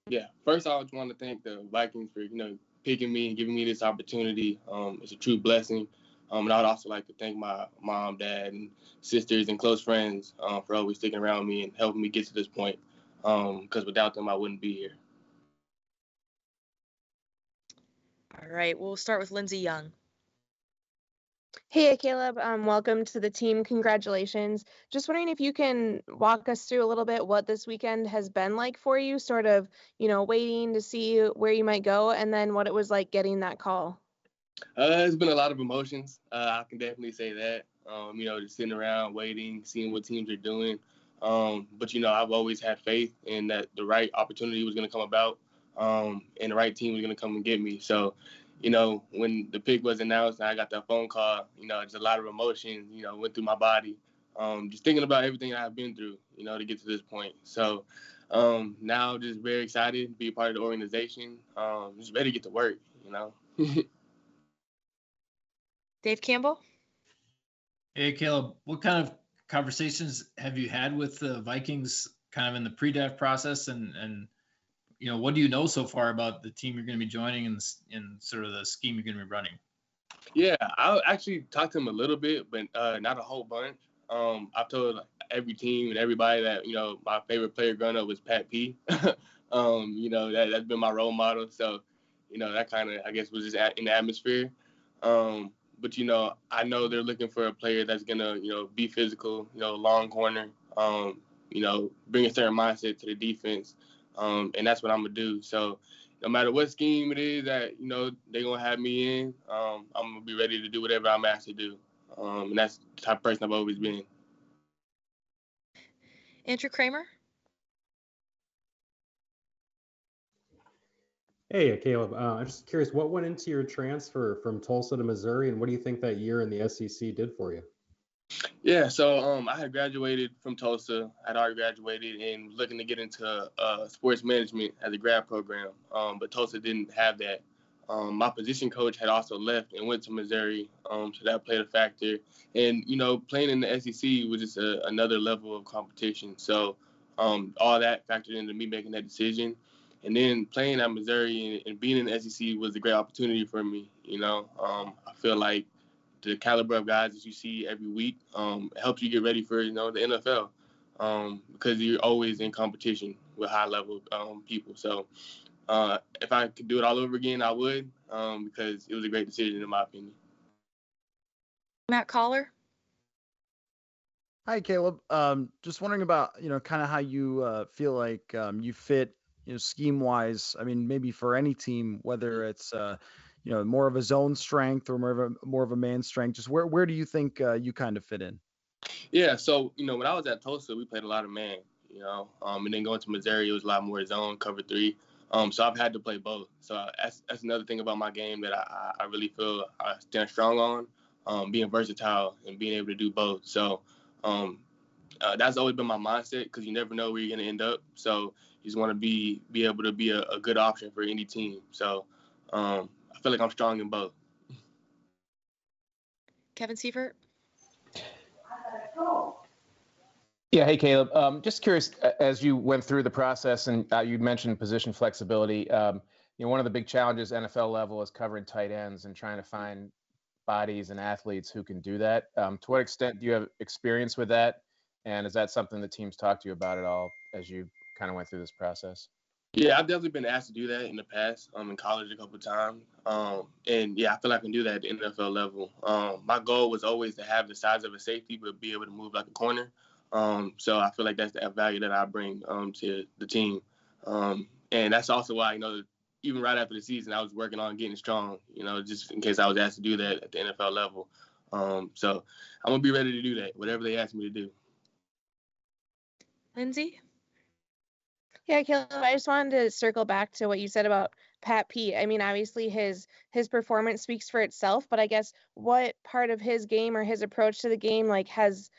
Yeah, first I just want to thank the Vikings for picking me and giving me this opportunity. It's a true blessing. And I would also like to thank my mom, dad, and sisters and close friends for always sticking around me and helping me get to this point. Because without them, I wouldn't be here. All right, we'll start with Lindsey Young. Hey, Akayleb, welcome to the team. Congratulations. Just wondering if you can walk us through a little bit what this weekend has been like for you, sort of, waiting to see where you might go, and then what it was like getting that call. It's been a lot of emotions. I can definitely say that. Just sitting around waiting, seeing what teams are doing. But I've always had faith in that the right opportunity was going to come about, and the right team was going to come and get me. So, when the pick was announced and I got that phone call, just a lot of emotion, went through my body. Just thinking about everything I've been through, to get to this point. So, now just very excited to be a part of the organization. Just ready to get to work. Dave Campbell? Hey, Caleb, what kind of conversations have you had with the Vikings kind of in the pre-draft process? And what do you know so far about the team you're going to be joining and sort of the scheme you're going to be running? Yeah, I actually talked to him a little bit, but not a whole bunch. I've told every team and everybody that, my favorite player growing up was Pat P. That's been my role model. So, that kind of, I guess, was just in the atmosphere. But, I know they're looking for a player that's going to, be physical, long corner, bring a certain mindset to the defense. And that's what I'm going to do. So no matter what scheme it is that, they're going to have me in, I'm going to be ready to do whatever I'm asked to do. And that's the type of person I've always been. Andrew Kramer? Hey, Caleb. I'm just curious, what went into your transfer from Tulsa to Missouri, and what do you think that year in the SEC did for you? Yeah, so I had graduated from Tulsa. I'd already graduated and was looking to get into sports management as a grad program, but Tulsa didn't have that. My position coach had also left and went to Missouri, so that played a factor. And, playing in the SEC was just another level of competition. So all that factored into me making that decision. And then playing at Missouri and being in the SEC was a great opportunity for me. I feel like the caliber of guys that you see every week helps you get ready for, the NFL because you're always in competition with high-level people. So if I could do it all over again, I would because it was a great decision in my opinion. Matt Collar? Hi, Caleb. Just wondering about, kind of how you feel like you fit, scheme-wise. I mean, maybe for any team, whether it's, more of a zone strength or more of a man strength. Just where do you think you kind of fit in? Yeah, so when I was at Tulsa, we played a lot of man. And then going to Missouri, it was a lot more zone, cover three. So I've had to play both. So that's another thing about my game that I really feel I stand strong on, being versatile and being able to do both. So that's always been my mindset because you never know where you're going to end up. So you just want to be able to be a good option for any team. So I feel like I'm strong in both. Kevin Seifert? Yeah, hey, Caleb. Just curious, as you went through the process and you mentioned position flexibility, one of the big challenges NFL level is covering tight ends and trying to find bodies and athletes who can do that. To what extent do you have experience with that? And is that something the teams talked to you about at all as you kind of went through this process? Yeah, I've definitely been asked to do that in the past, in college a couple of times. And yeah, I feel like I can do that at the NFL level. My goal was always to have the size of a safety, but be able to move like a corner. So I feel like that's the value that I bring to the team. And that's also why, even right after the season, I was working on getting strong, just in case I was asked to do that at the NFL level. So I'm going to be ready to do that, whatever they ask me to do. Lindsay? Yeah, Caleb, I just wanted to circle back to what you said about Pat P. I mean, obviously his performance speaks for itself, but I guess what part of his game or his approach to the game has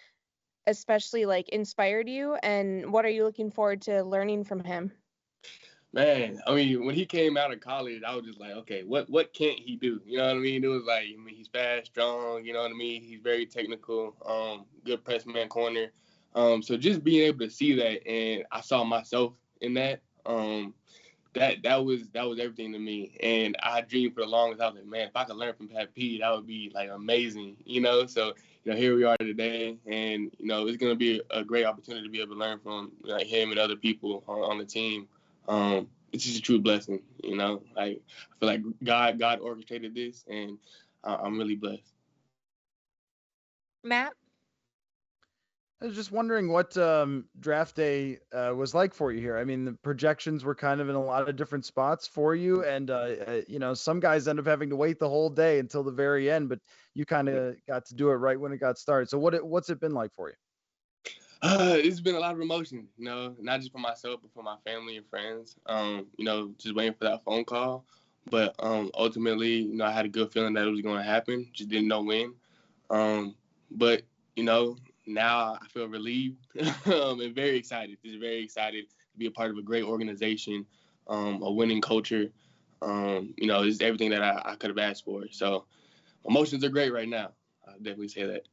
especially inspired you, and what are you looking forward to learning from him? Man, I mean, when he came out of college, I was just like, okay, what can't he do? You know what I mean? It was like, he's fast, strong, you know what I mean? He's very technical, good press man corner. So just being able to see that, and I saw myself in that, that was everything to me. And I dreamed for the longest. I was like, man, if I could learn from Pat P, that would be like amazing, So, here we are today, and it's gonna be a great opportunity to be able to learn from him and other people on the team. It's just a true blessing, I feel like God orchestrated this, and I'm really blessed. Matt? I was just wondering what draft day was like for you here. I mean, the projections were kind of in a lot of different spots for you, and some guys end up having to wait the whole day until the very end, but you kind of got to do it right when it got started. So what's it been like for you? It's been a lot of emotion, not just for myself, but for my family and friends. Just waiting for that phone call, but ultimately, I had a good feeling that it was going to happen. Just didn't know when. But now I feel relieved and very excited. Just very excited to be a part of a great organization, a winning culture. It's everything that I could have asked for. So emotions are great right now. I'll definitely say that.